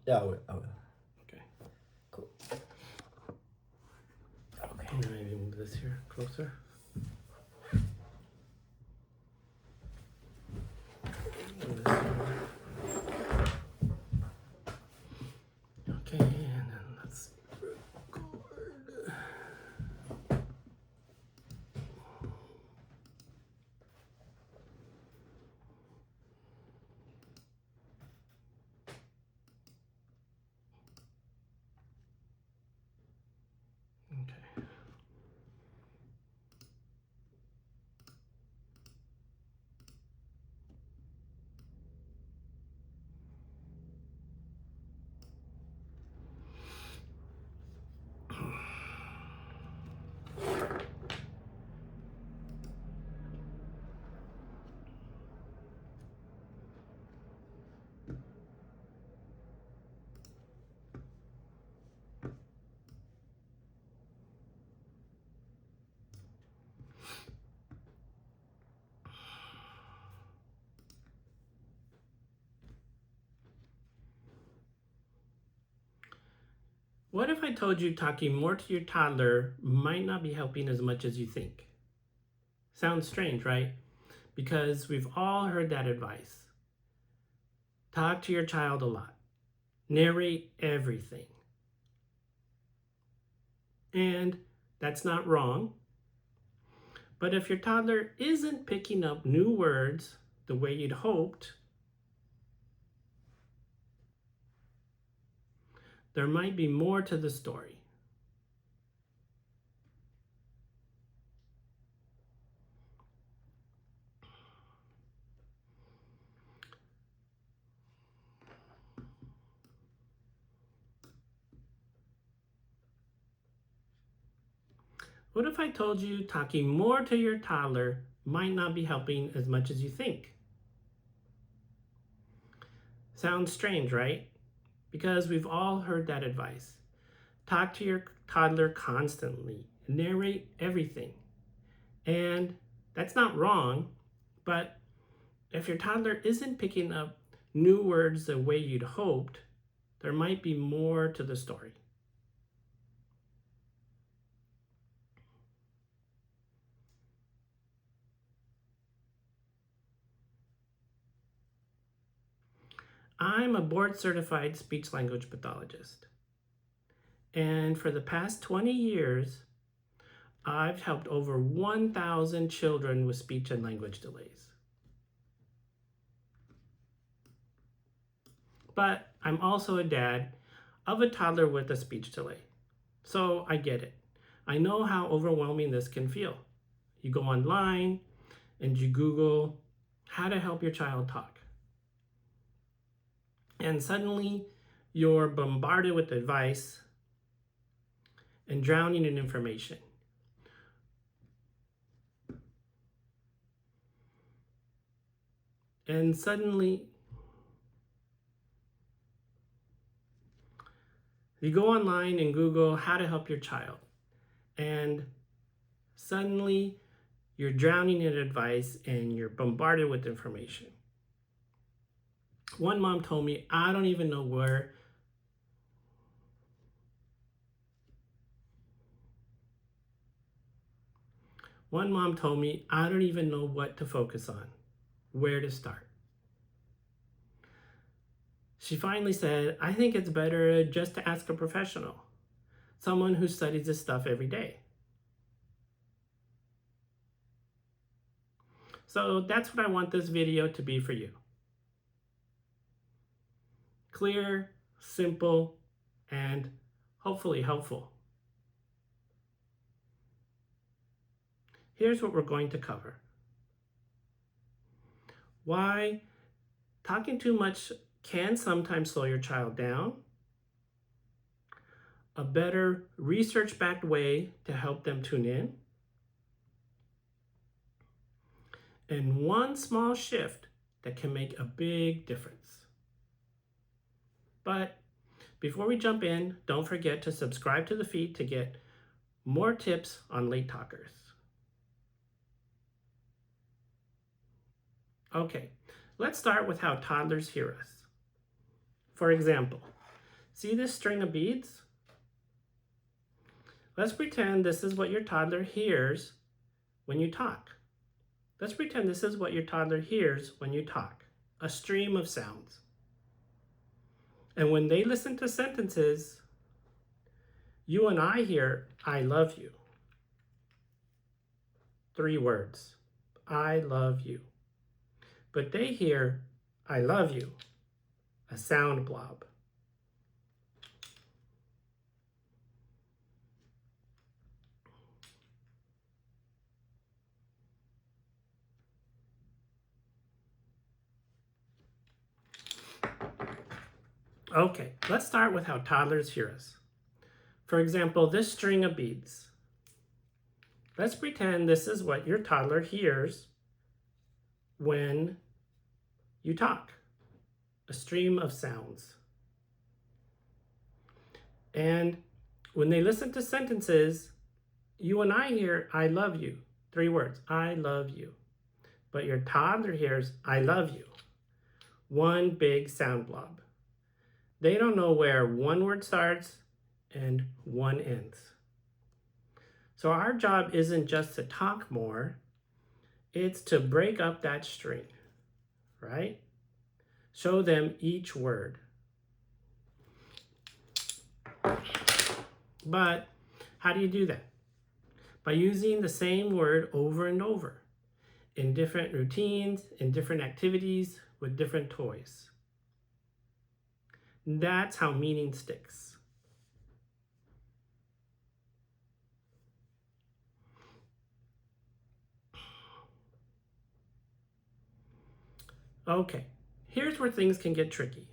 Yeah, I will. I will. Okay. Cool. Okay. Maybe move this here closer. Move this here. Okay, and then let's record. Okay. What if I told you talking more to your toddler might not be helping as much as you think? Sounds strange, right? Because we've all heard that advice. Talk to your child a lot. Narrate everything. And that's not wrong. But if your toddler isn't picking up new words the way you'd hoped, there might be more to the story. What if I told you talking more to your toddler might not be helping as much as you think? Sounds strange, right? Because we've all heard that advice. Talk to your toddler constantly, narrate everything. And that's not wrong, but if your toddler isn't picking up new words the way you'd hoped, there might be more to the story. I'm a board certified speech language pathologist. And for the past 20 years, I've helped over 1,000 children with speech and language delays. But I'm also a dad of a toddler with a speech delay. So I get it. I know how overwhelming this can feel. You go online and you Google how to help your child talk. And suddenly you're bombarded with advice and drowning in information. And suddenly you go online and Google how to help your child. And suddenly you're drowning in advice and you're bombarded with information. One mom told me, I don't even know where. One mom told me, I don't even know what to focus on, where to start. She finally said, I think it's better just to ask a professional, someone who studies this stuff every day. So that's what I want this video to be for you. Clear, simple, and hopefully helpful. Here's what we're going to cover. Why talking too much can sometimes slow your child down. A better research-backed way to help them tune in. And one small shift that can make a big difference. But before we jump in, don't forget to subscribe to the feed to get more tips on late talkers. Okay, let's start with how toddlers hear us. For example, See this string of beads? Let's pretend this is what your toddler hears when you talk. Let's pretend this is what your toddler hears when you talk, a stream of sounds. And when they listen to sentences, you and I hear, I love you. 3 words, I love you. But they hear, I love you, a sound blob. Okay, let's start with how toddlers hear us. For example, this string of beads. Let's pretend this is what your toddler hears when you talk, a stream of sounds. And when they listen to sentences, you and I hear, I love you, 3 words, I love you. But your toddler hears, I love you, 1 big sound blob. They don't know where 1 word starts and 1 ends. So our job isn't just to talk more, it's to break up that string, right? Show them each word. But how do you do that? By using the same word over and over in different routines, in different activities, with different toys. That's how meaning sticks. Okay, here's where things can get tricky.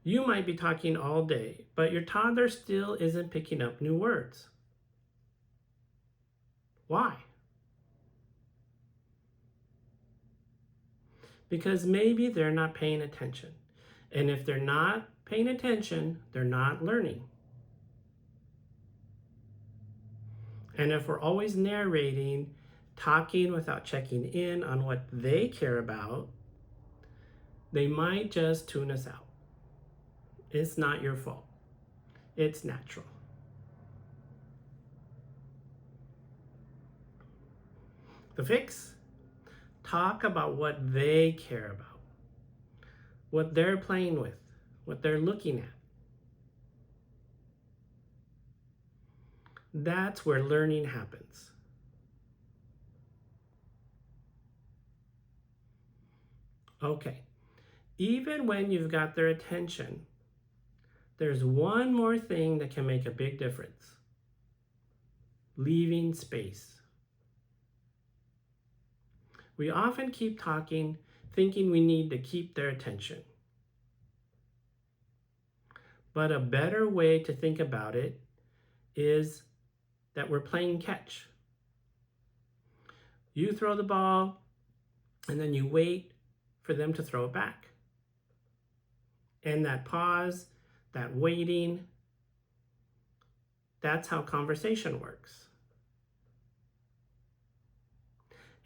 You might be talking all day, but your toddler still isn't picking up new words. Why? Because maybe they're not paying attention. And if they're not paying attention, they're not learning. And if we're always narrating, talking without checking in on what they care about, they might just tune us out. It's not your fault. It's natural. The fix? Talk about what they care about, what they're playing with, what they're looking at. That's where learning happens. Okay, even when you've got their attention, there's one more thing that can make a big difference. Leaving space. We often keep talking, thinking we need to keep their attention. But a better way to think about it is that we're playing catch. You throw the ball, and then you wait for them to throw it back. And that pause, that waiting, that's how conversation works.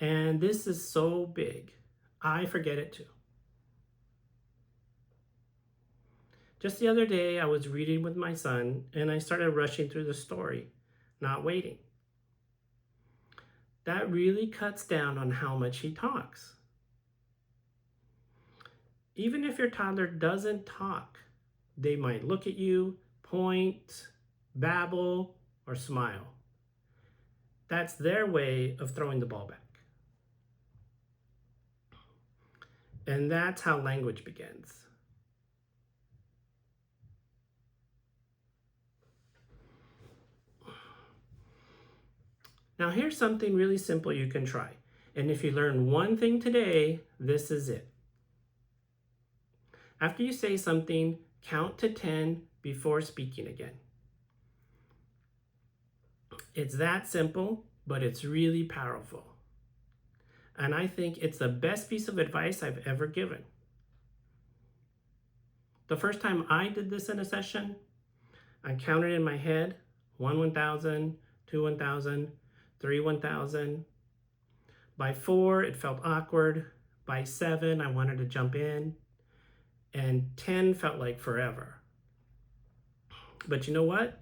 And this is so big, I forget it too. Just the other day, I was reading with my son, and I started rushing through the story, not waiting. That really cuts down on how much he talks. Even if your toddler doesn't talk, they might look at you, point, babble, or smile. That's their way of throwing the ball back. And that's how language begins. Now here's something really simple you can try. And if you learn one thing today, this is it. After you say something, count to 10 before speaking again. It's that simple, but it's really powerful. And I think it's the best piece of advice I've ever given. The first time I did this in a session, I counted in my head 1 1,000, 2 1,000, 3 1,000. By 4, it felt awkward. By 7, I wanted to jump in. and 10 felt like forever. But you know what?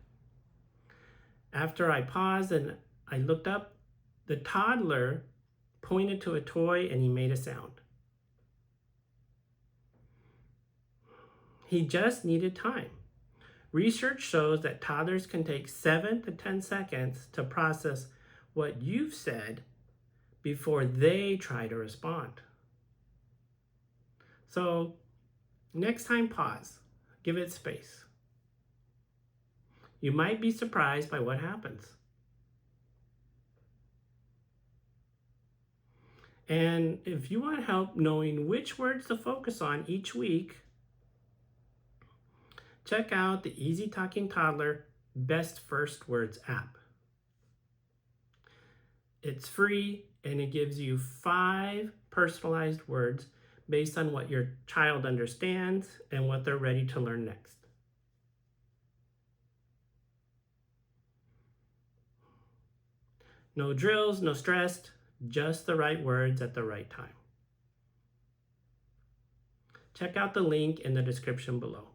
After I paused and I looked up, the toddler pointed to a toy and he made a sound. He just needed time. Research shows that toddlers can take 7 to 10 seconds to process what you've said before they try to respond. So next time, pause. Give it space. You might be surprised by what happens. And if you want help knowing which words to focus on each week, check out the Easy Talking Toddler Best First Words app. It's free and it gives you 5 personalized words based on what your child understands and what they're ready to learn next. No drills, no stress, just the right words at the right time. Check out the link in the description below.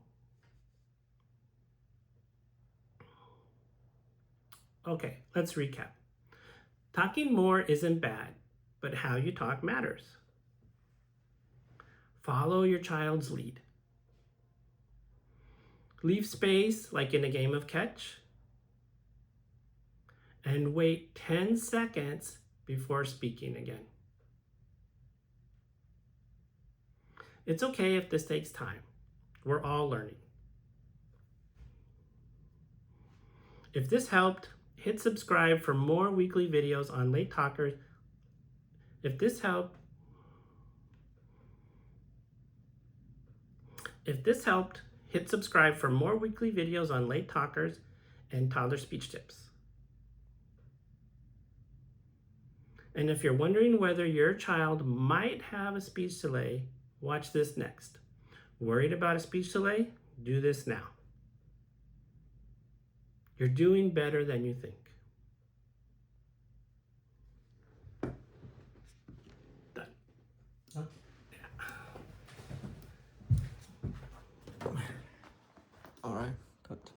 Okay, let's recap. Talking more isn't bad, but how you talk matters. Follow your child's lead. Leave space like in a game of catch. And wait 10 seconds before speaking again. It's okay if this takes time. We're all learning. If this helped, hit subscribe for more weekly videos on Late Talkers. If this helped, hit subscribe for more weekly videos on Late Talkers and toddler speech tips. And if you're wondering whether your child might have a speech delay, watch this next. Worried about a speech delay? Do this now. You're doing better than you think.